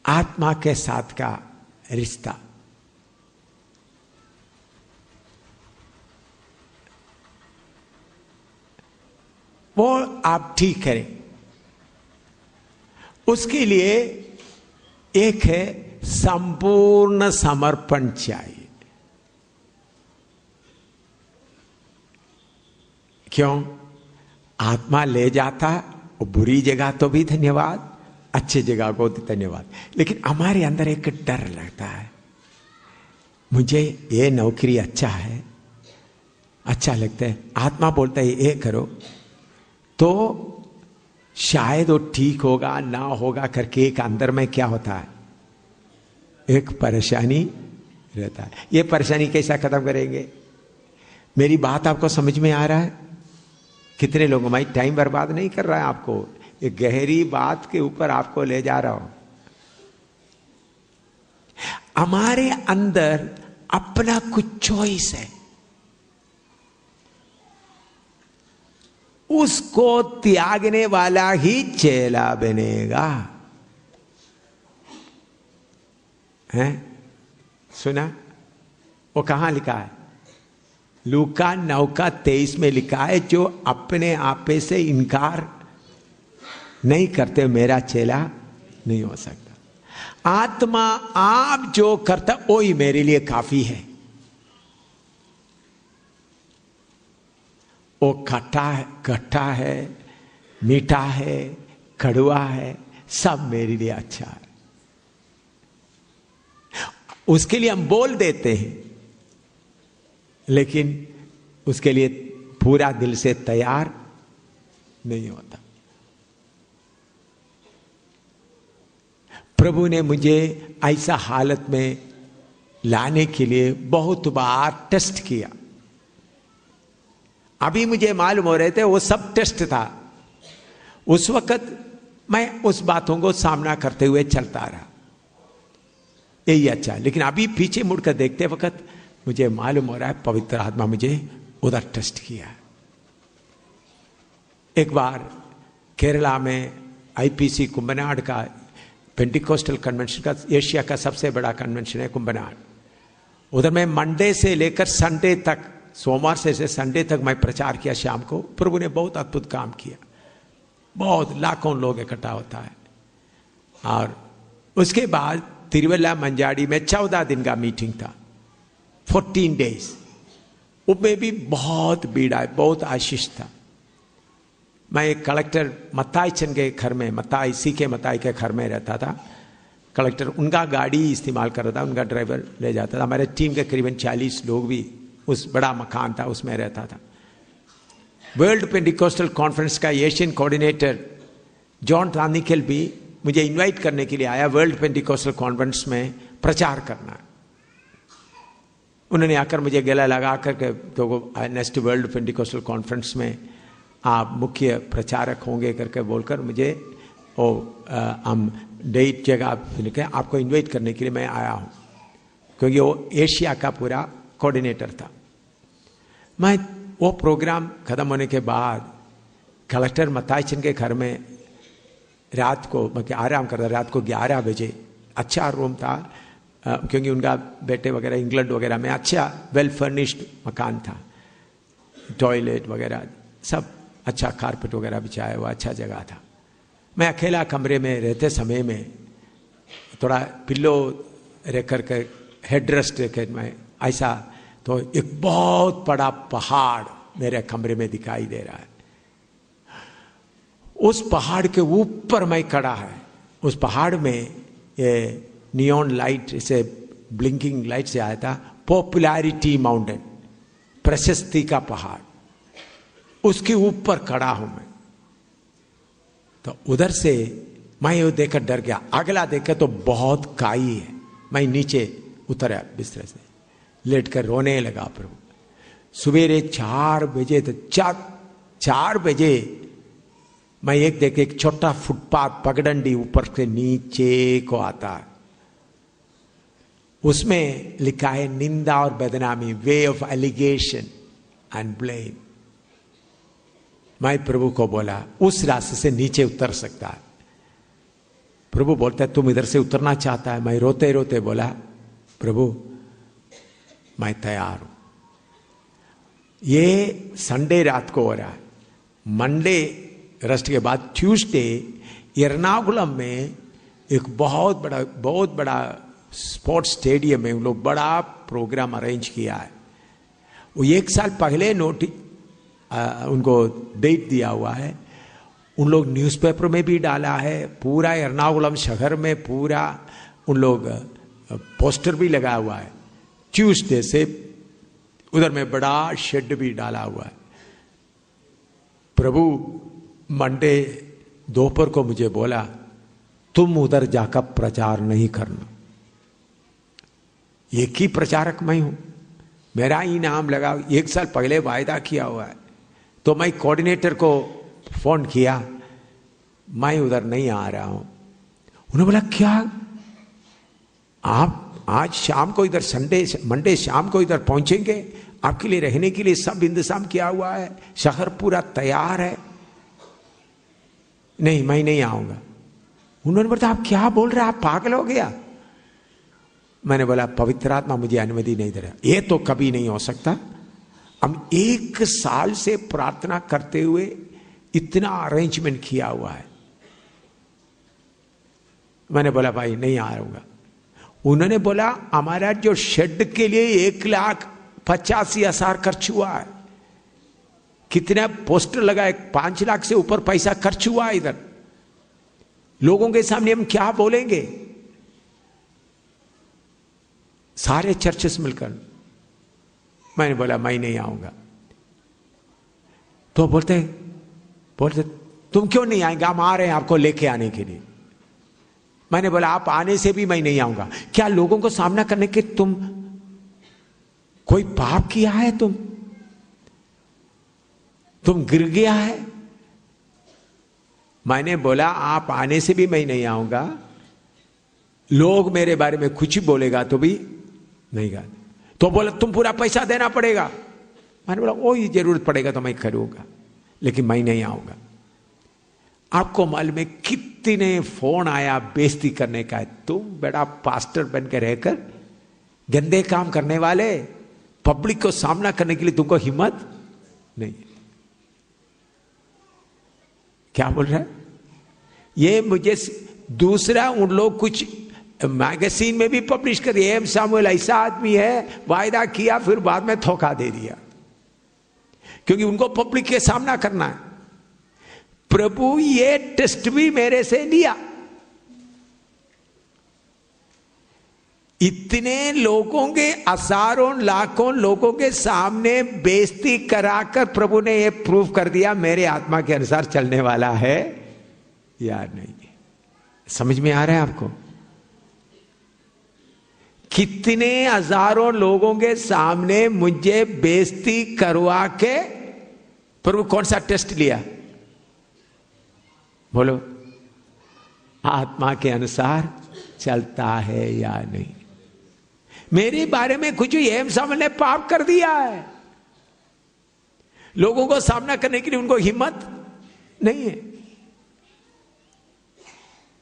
आत्मा के साथ का रिश्ता वो आप ठीक करें। उसके लिए एक है संपूर्ण समर्पण चाहिए। क्यों? आत्मा ले जाता, वो बुरी जगह तो भी धन्यवाद, अच्छी जगह को भी धन्यवाद, लेकिन हमारे अंदर एक डर लगता है, मुझे ये नौकरी अच्छा है, अच्छा लगता है, आत्मा बोलता है ये करो, तो शायद वो ठीक होगा ना होगा करके एक अंदर में क्या होता है, एक परेशानी रहता है। ये परेशानी कैसा खत्म करेंगे? मेरी बात आपको समझ में आ रहा है? कितने लोगों में टाइम बर्बाद नहीं कर रहा है आपको, एक गहरी बात के ऊपर आपको ले जा रहा हूं। हमारे अंदर अपना कुछ चॉइस है, उसको त्यागने वाला ही चेला बनेगा। हैं? सुना? वो कहां लिखा है? लूका 9:23 में लिखा है, जो अपने आपे से इनकार नहीं करते मेरा चेला नहीं हो सकता। आत्मा आप जो करता वो ही मेरे लिए काफी है। वो खट्टा है, मीठा है, कड़वा है, सब मेरे लिए अच्छा है। उसके लिए हम बोल देते हैं, लेकिन उसके लिए पूरा दिल से तैयार नहीं होता। प्रभु ने मुझे ऐसा हालत में लाने के लिए बहुत बार टेस्ट किया। अभी मुझे मालूम हो रहे थे वो सब टेस्ट था। उस वक्त मैं उस बातों को सामना करते हुए चलता रहा, यही अच्छा। लेकिन अभी पीछे मुड़कर देखते वक्त मुझे मालूम हो रहा है पवित्र आत्मा मुझे उधर टेस्ट किया। एक बार केरला में आईपीसी कुंभनाड का पेंटिकोस्टल कन्वेंशन का, एशिया का सबसे बड़ा कन्वेंशन है कुंभनाड। उधर मैं मंडे से लेकर संडे तक, सोमवार से संडे तक मैं प्रचार किया शाम को। प्रभु ने बहुत अद्भुत काम किया, बहुत लाखों लोग इकट्ठा होता है। और उसके बाद तिरुवल्ला मंजाड़ी में 14 दिन का मीटिंग था, 14 डेज। उसमें भी बहुत भीड़ आई, बहुत आशीष था। मैं एक कलेक्टर मत्ताईचंद के घर में, मत्ताई सीके मत्ताई के घर में रहता था। कलेक्टर उनका गाड़ी इस्तेमाल कर रहा था, उनका ड्राइवर ले जाता था। हमारे टीम के करीबन 40 लोग भी उस बड़ा मकान था उसमें रहता था। वर्ल्ड पेंटिकोस्टल कॉन्फ्रेंस का एशियन कोऑर्डिनेटर जॉन तानिकल भी मुझे इनवाइट करने के लिए आया, वर्ल्ड पेंटिकोस्टल कॉन्फ्रेंस में प्रचार करना। उन्होंने आकर मुझे गला लगा करके, तो नेक्स्ट वर्ल्ड पेंटिकोस्टल कॉन्फ्रेंस में आप मुख्य प्रचारक होंगे करके बोलकर मुझे हम डेट जगह आपको इनवाइट करने के लिए मैं आया हूं, क्योंकि वो एशिया का पूरा कोऑर्डिनेटर था। मैं वो प्रोग्राम खत्म होने के बाद कलेक्टर मत्ताईचंद के घर में रात को मैं आराम करता, रात को 11 बजे। अच्छा रूम था, क्योंकि उनका बेटे वगैरह इंग्लैंड वगैरह में अच्छा वेल फर्निश्ड मकान था, टॉयलेट वगैरह सब अच्छा, कारपेट वगैरह बिछाया हुआ अच्छा जगह था। मैं अकेला कमरे में रहते समय में थोड़ा पिल्लो रख करके हेड रेस्ट रखे मैं ऐसा, तो एक बहुत बड़ा पहाड़ मेरे कमरे में दिखाई दे रहा है। उस पहाड़ के ऊपर मैं खड़ा है। उस पहाड़ में ये नियॉन लाइट से, ब्लिंकिंग लाइट से आया था, पॉपुलैरिटी माउंटेन, प्रशस्ति का पहाड़, उसके ऊपर खड़ा हूं मैं। तो उधर से मैं ये देखकर डर गया, अगला देखे तो बहुत काई है। मैं नीचे उतरा बिस्तर से, लेटकर रोने लगा। प्रभु सवेरे 4 बजे, तो 4 बजे मैं एक छोटा फुटपाथ पगडंडी ऊपर से नीचे को आता है, उसमें लिखा है निंदा और बदनामी, way of allegation and blame. मैं प्रभु को बोला उस रास्ते से नीचे उतर सकता है। प्रभु बोलता है तुम इधर से उतरना चाहता है? मैं रोते रोते बोला प्रभु मैं तैयार हूं। ये संडे रात को हो रहा है, मंडे रेस्ट के बाद ट्यूसडे एर्नाकुलम में एक बहुत बड़ा स्पोर्ट्स स्टेडियम में उन लोग बड़ा प्रोग्राम अरेंज किया है। वो 1 साल पहले उनको डेट दिया हुआ है, उन लोग न्यूज़पेपर में भी डाला है, पूरा एर्नाकुलम शहर में पूरा उन लोग पोस्टर भी लगा हुआ है। ट्यूसडे से उधर में बड़ा शेड भी डाला हुआ है। प्रभु मंडे दोपहर को मुझे बोला तुम उधर जाकर प्रचार नहीं करना। एक ही प्रचारक मैं हूं, मेरा ही नाम लगा, 1 साल पहले वायदा किया हुआ है। तो मैं कोऑर्डिनेटर को फोन किया, मैं उधर नहीं आ रहा हूं। उन्होंने बोला क्या आप आज शाम को इधर मंडे शाम को इधर पहुंचेंगे? आपके लिए रहने के लिए सब इंतजाम किया हुआ है, शहर पूरा तैयार है। नहीं मैं नहीं आऊंगा। उन्होंने बोला आप क्या बोल रहे हैं, आप पागल हो गया? मैंने बोला पवित्र आत्मा मुझे अनुमति नहीं दे रहा, ये तो कभी नहीं हो सकता। हम 1 साल से प्रार्थना करते हुए इतना अरेंजमेंट किया हुआ है। मैंने बोला भाई नहीं आऊंगा। उन्होंने बोला हमारा जो शेड के लिए 1,85,000 खर्च हुआ है, कितना पोस्टर लगाए, 5 लाख से ऊपर पैसा खर्च हुआ है। इधर लोगों के सामने हम क्या बोलेंगे? सारे चर्चेस मिलकर। मैंने बोला मैं नहीं आऊंगा। तो बोलते तुम क्यों नहीं आएंगे? हम आ रहे हैं आपको लेके आने के लिए। मैंने बोला आप आने से भी मैं नहीं आऊंगा। क्या लोगों को सामना करने के तुम कोई पाप किया है? तुम गिर गया है? मैंने बोला आप आने से भी मैं नहीं आऊंगा, लोग मेरे बारे में कुछ बोलेगा तो भी नहीं गा। तो बोला तुम पूरा पैसा देना पड़ेगा। मैंने बोला वही जरूरत पड़ेगा तो मैं करूंगा, लेकिन मैं नहीं आऊंगा। आपको मालूम है कितने फोन आया बेइज्जती करने का। तुम बड़ा पास्टर बनकर रहकर गंदे काम करने वाले, पब्लिक को सामना करने के लिए तुमको हिम्मत नहीं। क्या बोल रहा है ये? मुझे दूसरा उन लोग कुछ मैगजीन में भी पब्लिश कर दिया, सामुएल ऐसा आदमी है, वायदा किया फिर बाद में धोखा दे दिया, क्योंकि उनको पब्लिक के सामना करना है। प्रभु ये टेस्ट भी मेरे से लिया। इतने लोगों के, हजारों लाखों लोगों के सामने बेइज्जती कराकर प्रभु ने ये प्रूफ कर दिया मेरे आत्मा के अनुसार चलने वाला है या नहीं। समझ में आ रहा है आपको? कितने हजारों लोगों के सामने मुझे बेइज्जती करवा के प्रभु कौन सा टेस्ट लिया? बोलो, आत्मा के अनुसार चलता है या नहीं। मेरे बारे में कुछ एम सामने ने पाप कर दिया है, लोगों को सामना करने के लिए उनको हिम्मत नहीं है।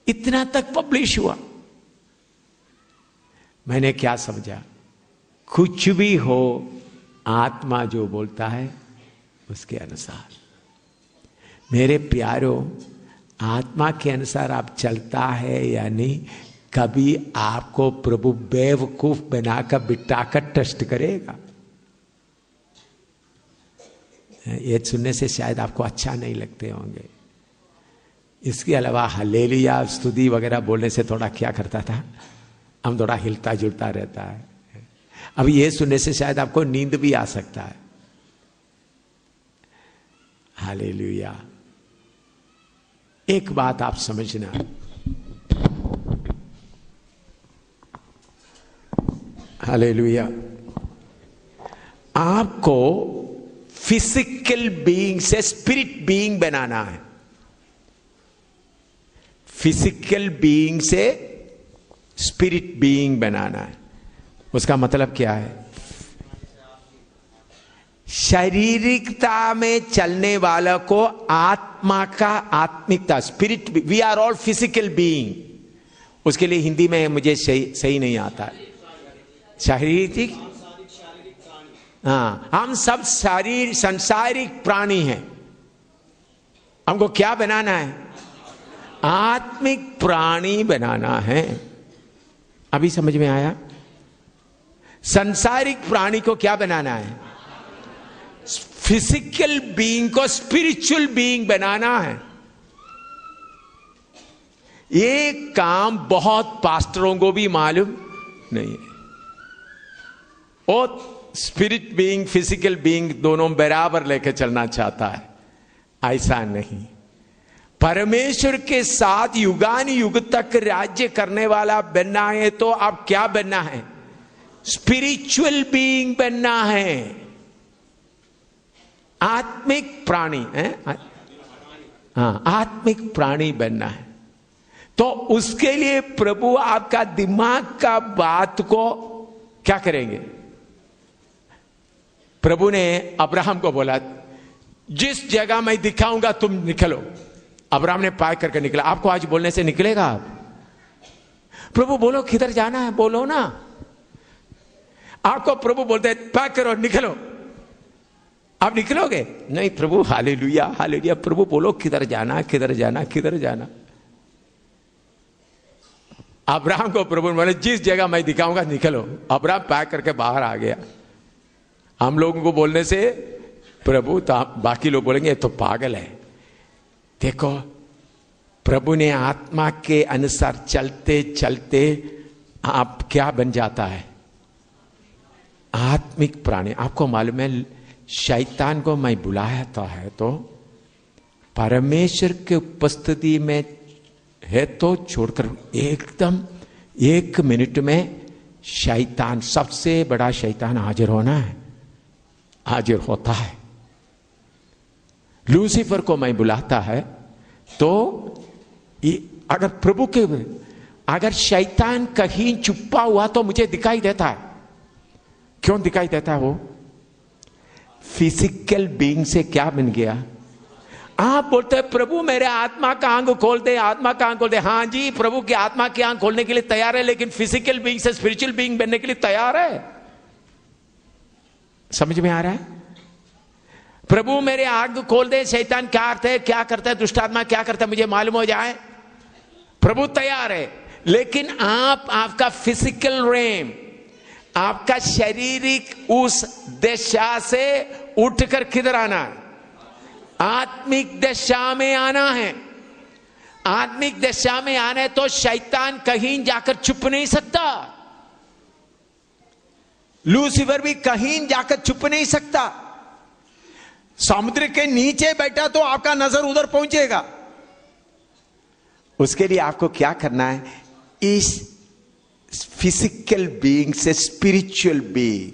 इतना तक पब्लिश हुआ। मैंने क्या समझा? कुछ भी हो, आत्मा जो बोलता है उसके अनुसार। मेरे प्यारों, आत्मा के अनुसार आप चलता है या नहीं, कभी आपको प्रभु बेवकूफ बनाकर बिठाकर टेस्ट करेगा। ये सुनने से शायद आपको अच्छा नहीं लगते होंगे। इसके अलावा हालेलुया स्तुति वगैरह बोलने से थोड़ा क्या करता था, हम थोड़ा हिलता जुलता रहता है। अब ये सुनने से शायद आपको नींद भी आ सकता है। हालेलुया। एक बात आप समझना, हालेलुया, आपको फिजिकल बीइंग से स्पिरिट बीइंग बनाना है। फिजिकल बीइंग से स्पिरिट बीइंग बनाना है। उसका मतलब क्या है? शारीरिकता में चलने वाला को आत्मा का, आत्मिकता, spirit, we are all physical being. उसके लिए हिंदी में मुझे सही नहीं आता। शारीरिक, हाँ, हम सब सांसारिक प्राणी हैं। हमको क्या बनाना है? आत्मिक प्राणी बनाना है। अभी समझ में आया? सांसारिक प्राणी को क्या बनाना है? फिजिकल बीइंग को स्पिरिचुअल बीइंग बनाना है। ये काम बहुत पास्टरों को भी मालूम नहीं है। और स्पिरिट बीइंग, फिजिकल बीइंग दोनों बराबर लेकर चलना चाहता है। ऐसा नहीं। परमेश्वर के साथ युगान युग तक राज्य करने वाला बनना है तो अब क्या बनना है? स्पिरिचुअल बीइंग बनना है। आत्मिक प्राणी है, हाँ, आत्मिक प्राणी बनना है। तो उसके लिए प्रभु आपका दिमाग का बात को क्या करेंगे? प्रभु ने अब्राहम को बोला, जिस जगह मैं दिखाऊंगा तुम निकलो। अब्राहम ने पाय करके निकला। आपको आज बोलने से निकलेगा? आप प्रभु बोलो किधर जाना है, बोलो ना। आपको प्रभु बोलते हैं पाय करो, निकलो। आप निकलोगे? नहीं प्रभु, हालेलुया हालेलुया। प्रभु बोलो किधर जाना, किधर जाना, किधर जाना। अब्राहम को प्रभु ने बोले जिस जगह मैं दिखाऊंगा निकलो। अब्राहम पाय करके बाहर आ गया। हम लोगों को बोलने से प्रभु, तो बाकी लोग बोलेंगे ये तो पागल है। देखो, प्रभु ने आत्मा के अनुसार चलते चलते आप क्या बन जाता है? आत्मिक प्राणी। आपको मालूम है, शैतान को मैं बुलाया है तो परमेश्वर के उपस्थिति में है तो छोड़कर एकदम 1 मिनट में शैतान, सबसे बड़ा शैतान हाजिर होना है, हाजिर होता है। लूसीफर को मैं बुलाता है तो अगर प्रभु के, अगर शैतान कहीं छुपा हुआ तो मुझे दिखाई देता है। क्यों दिखाई देता है? वो फिजिकल बीइंग से क्या बन गया? आप बोलते हैं प्रभु मेरे आत्मा का आंख खोल दे, आत्मा का आंख खोल दे। हाँ जी, प्रभु की आत्मा की आंख खोलने के लिए तैयार है, लेकिन फिजिकल बीइंग से स्पिरिचुअल बीइंग बनने के लिए तैयार है। समझ में आ रहा है? प्रभु मेरे आंख खोल दे, शैतान क्या अर्थ है, क्या करता है, दुष्टात्मा क्या करता है, मुझे मालूम हो जाए। प्रभु तैयार है, लेकिन आपका फिजिकल रेम, आपका शारीरिक उस दशा से उठकर किधर आना है? आत्मिक दशा में आना है। आत्मिक दशा में आना है तो शैतान कहीं जाकर छुप नहीं सकता। लूसीफर भी कहीं जाकर छुप नहीं सकता। समुद्र के नीचे बैठा तो आपका नजर उधर पहुंचेगा। उसके लिए आपको क्या करना है? इस फिजिकल बीइंग से स्पिरिचुअल बीइंग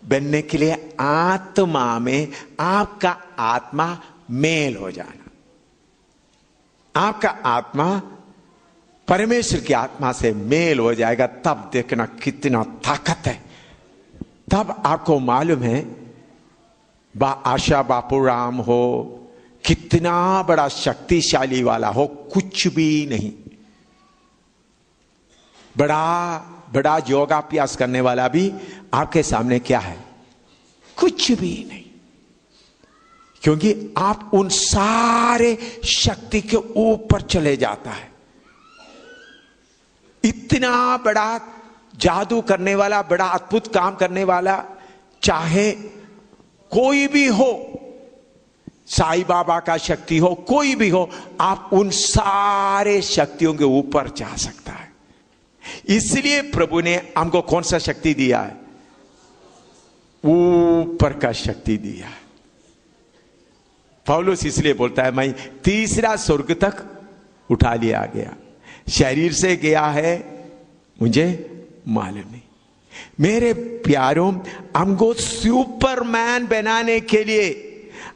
बनने के लिए आत्मा में आपका आत्मा मेल हो जाना। आपका आत्मा परमेश्वर की आत्मा से मेल हो जाएगा, तब देखना कितना ताकत है। तब आपको मालूम है, आशा बापू राम हो, कितना बड़ा शक्तिशाली वाला हो, कुछ भी नहीं। बड़ा बड़ा योगाभ्यास करने वाला भी आपके सामने क्या है? कुछ भी नहीं। क्योंकि आप उन सारे शक्ति के ऊपर चले जाता है। इतना बड़ा जादू करने वाला, बड़ा अद्भुत काम करने वाला, चाहे कोई भी हो, साईं बाबा का शक्ति हो, कोई भी हो, आप उन सारे शक्तियों के ऊपर जा सकता है। इसलिए प्रभु ने हमको कौन सा शक्ति दिया है? ऊपर का शक्ति दिया है। पौलुस इसलिए बोलता है मैं तीसरा स्वर्ग तक उठा लिया गया, शरीर से गया है मुझे मालूम नहीं। मेरे प्यारों, हमको सुपरमैन बनाने के लिए,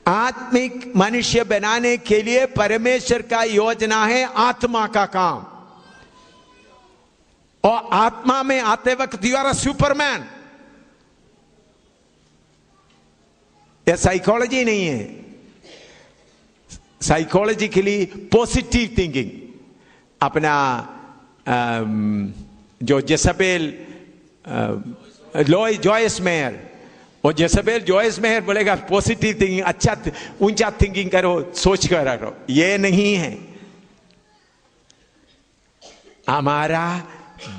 आत्मिक मनुष्य बनाने के लिए परमेश्वर का योजना है आत्मा का काम। और आत्मा में आते वक्त यू आर अ सुपरमैन। यह साइकोलॉजी नहीं है। साइकोलॉजिकली पॉजिटिव थिंकिंग, अपना जो जेसबेल जॉयस मेयर, और जेसबेल जॉयस मेयर बोलेगा पॉजिटिव थिंकिंग, अच्छा ऊंचा थिंकिंग करो, सोच कर रखो, ये नहीं है। हमारा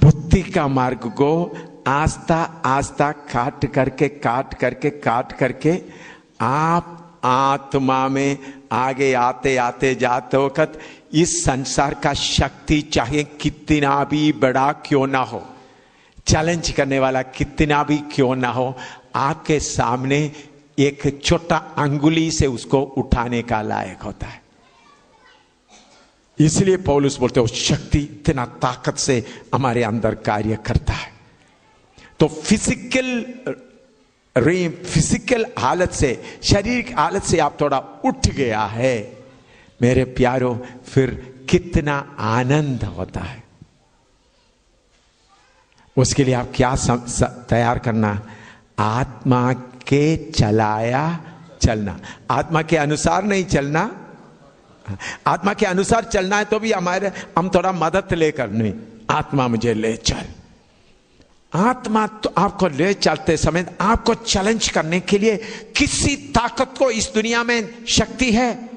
बुद्धि का मार्ग को आस्ता आस्ता काट करके आप आत्मा में आगे आते आते जाते वक्त इस संसार का शक्ति चाहे कितना भी बड़ा क्यों ना हो, चैलेंज करने वाला कितना भी क्यों ना हो, आपके सामने एक छोटा अंगुली से उसको उठाने का लायक होता है। इसलिए पौलुस बोलते हो शक्ति इतना ताकत से हमारे अंदर कार्य करता है। तो फिजिकल हालत से, शारीरिक हालत से आप थोड़ा उठ गया है मेरे प्यारों, फिर कितना आनंद होता है। उसके लिए आप क्या तैयार करना? आत्मा के चलाया चलना, आत्मा के अनुसार नहीं चलना। आत्मा के अनुसार चलना है तो भी हम थोड़ा मदद लेकर नहीं, आत्मा मुझे ले चल। आत्मा तो आपको ले चलते समय आपको चैलेंज करने के लिए किसी ताकत को इस दुनिया में शक्ति है।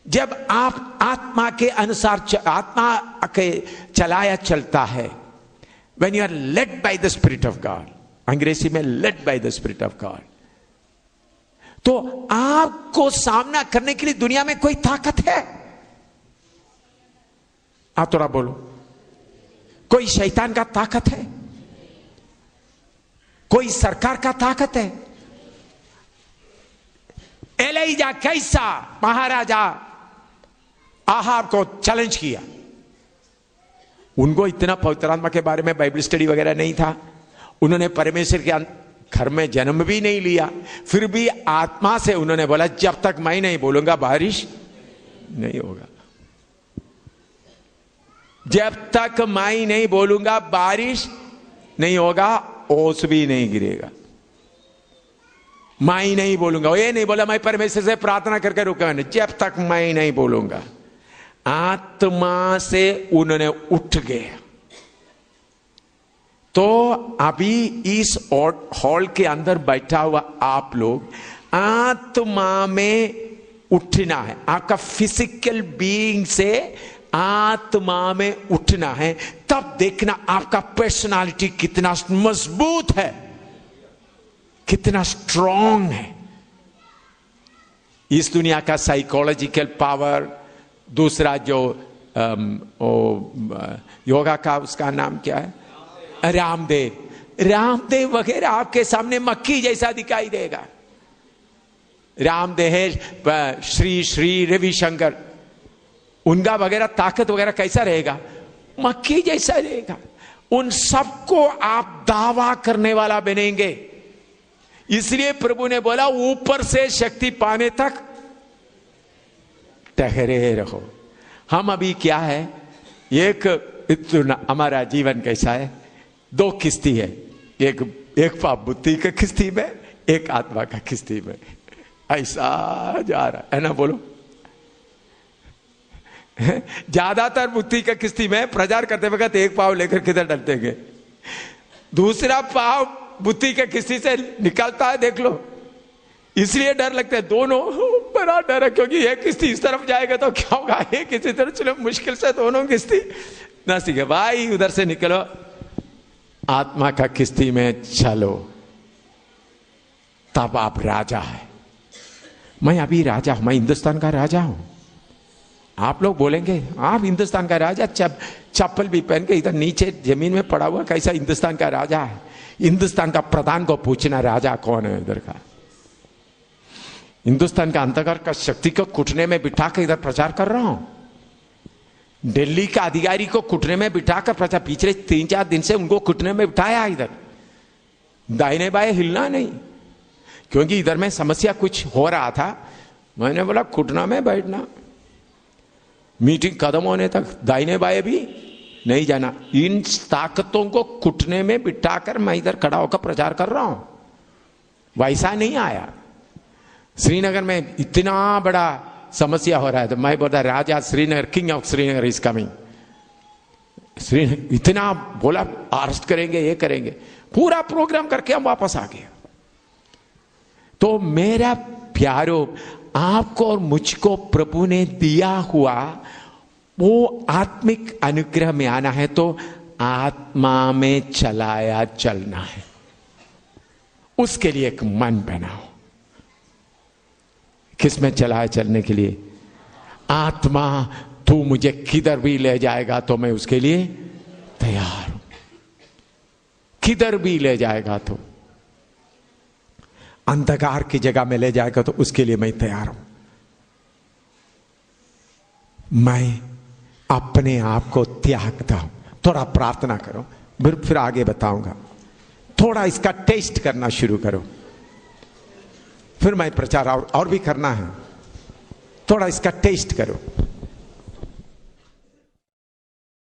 जब आप आत्मा के अनुसार आत्मा के चलाया चलता है, when you are led by the Spirit of God, अंग्रेजी में led by the Spirit of God, तो आपको सामना करने के लिए दुनिया में कोई ताकत है? आप थोड़ा बोलो, कोई शैतान का ताकत है? कोई सरकार का ताकत है? एलिजा कैसा महाराजा आहाब को चैलेंज किया। उनको इतना पवित्र आत्मा के बारे में बाइबल स्टडी वगैरह नहीं था, उन्होंने परमेश्वर के घर में जन्म भी नहीं लिया, फिर भी आत्मा से उन्होंने बोला जब तक मैं नहीं बोलूंगा बारिश नहीं होगा, जब तक मैं नहीं बोलूंगा बारिश नहीं होगा, ओस भी नहीं गिरेगा। मैं नहीं बोलूंगा, ये नहीं बोला मैं परमेश्वर से प्रार्थना करके रुका, जब तक मैं नहीं बोलूंगा। आत्मा से उन्होंने उठ गए। तो अभी इस हॉल के अंदर बैठा हुआ आप लोग आत्मा में उठना है, आपका फिजिकल बीइंग से आत्मा में उठना है। तब देखना आपका पर्सनालिटी कितना मजबूत है, कितना स्ट्रांग है। इस दुनिया का साइकोलॉजिकल पावर, दूसरा जो योगा का उसका नाम क्या है, रामदेव वगैरह आपके सामने मक्खी जैसा दिखाई देगा। रामदेव है, श्री रविशंकर, उनका वगैरह ताकत वगैरह कैसा रहेगा? मक्खी जैसा रहेगा। उन सबको आप दावा करने वाला बनेंगे। इसलिए प्रभु ने बोला ऊपर से शक्ति पाने तक ठहरे रहो। हम अभी क्या है, एक हमारा जीवन कैसा है, दो किस्ती है, एक पाप बुद्धि का किस्ती में, एक आत्मा का किस्ती में, ऐसा जा रहा है ना। बोलो, ज्यादातर बुद्धि का किस्ती में प्रचार करते वक्त एक पाव लेकर किधर डलते हैं, दूसरा पाव बुद्धि का किस्ती से निकलता है, देख लो। इसलिए डर लगता है, दोनों बड़ा डर है, क्योंकि एक किस्ती इस तरफ जाएगा तो क्या होगा, एक किसी तरफ चलो, मुश्किल से दोनों किस्ती ना सीखे भाई, उधर से निकलो, आत्मा का किस्ती में चलो, तब आप राजा है। मैं अभी राजा हूं, मैं हिंदुस्तान का राजा हूं। आप लोग बोलेंगे आप हिंदुस्तान का राजा, चप्पल भी पहन के इधर नीचे जमीन में पड़ा हुआ, कैसा हिंदुस्तान का राजा है? हिंदुस्तान का प्रधान को पूछना राजा कौन है इधर का। हिंदुस्तान का अंतर्गत का शक्ति को कुटने में बिठा कर इधर प्रचार कर रहा हूं। दिल्ली का अधिकारी को कुटने में बिठाकर प्रचार, पिछले 3-4 दिन से उनको कुटने में बिठाया इधर, दाहिने बाएं हिलना नहीं, क्योंकि इधर में समस्या कुछ हो रहा था। मैंने बोला कुटना में बैठना, मीटिंग खत्म होने तक दाहिने बाएं भी नहीं जाना। इन ताकतों को कुटने में बिठाकर मैं इधर खड़ा होकर प्रचार कर रहा हूं। वैसा नहीं आया। श्रीनगर में इतना बड़ा समस्या हो रहा है तो मैं बोलता राजा Srinagar, king of Srinagar is coming. Srinagar इतना बोला अरेस्ट करेंगे, ये करेंगे, पूरा प्रोग्राम करके हम वापस आ गए। तो मेरा प्यारो, आपको और मुझको प्रभु ने दिया हुआ वो आत्मिक अनुग्रह में आना है तो आत्मा में चलाया चलना है। उसके लिए एक मन बनाओ। किस में चलाया चलने के लिए? आत्मा, तू मुझे किधर भी ले जाएगा तो मैं उसके लिए तैयार हूं। किधर भी ले जाएगा तो, अंधकार की जगह में ले जाएगा तो उसके लिए मैं तैयार हूं। मैं अपने आप को त्यागता हूं। थोड़ा प्रार्थना करो, फिर आगे बताऊंगा। थोड़ा इसका टेस्ट करना शुरू करो, फिर मैं प्रचार और भी करना है। थोड़ा इसका टेस्ट करो।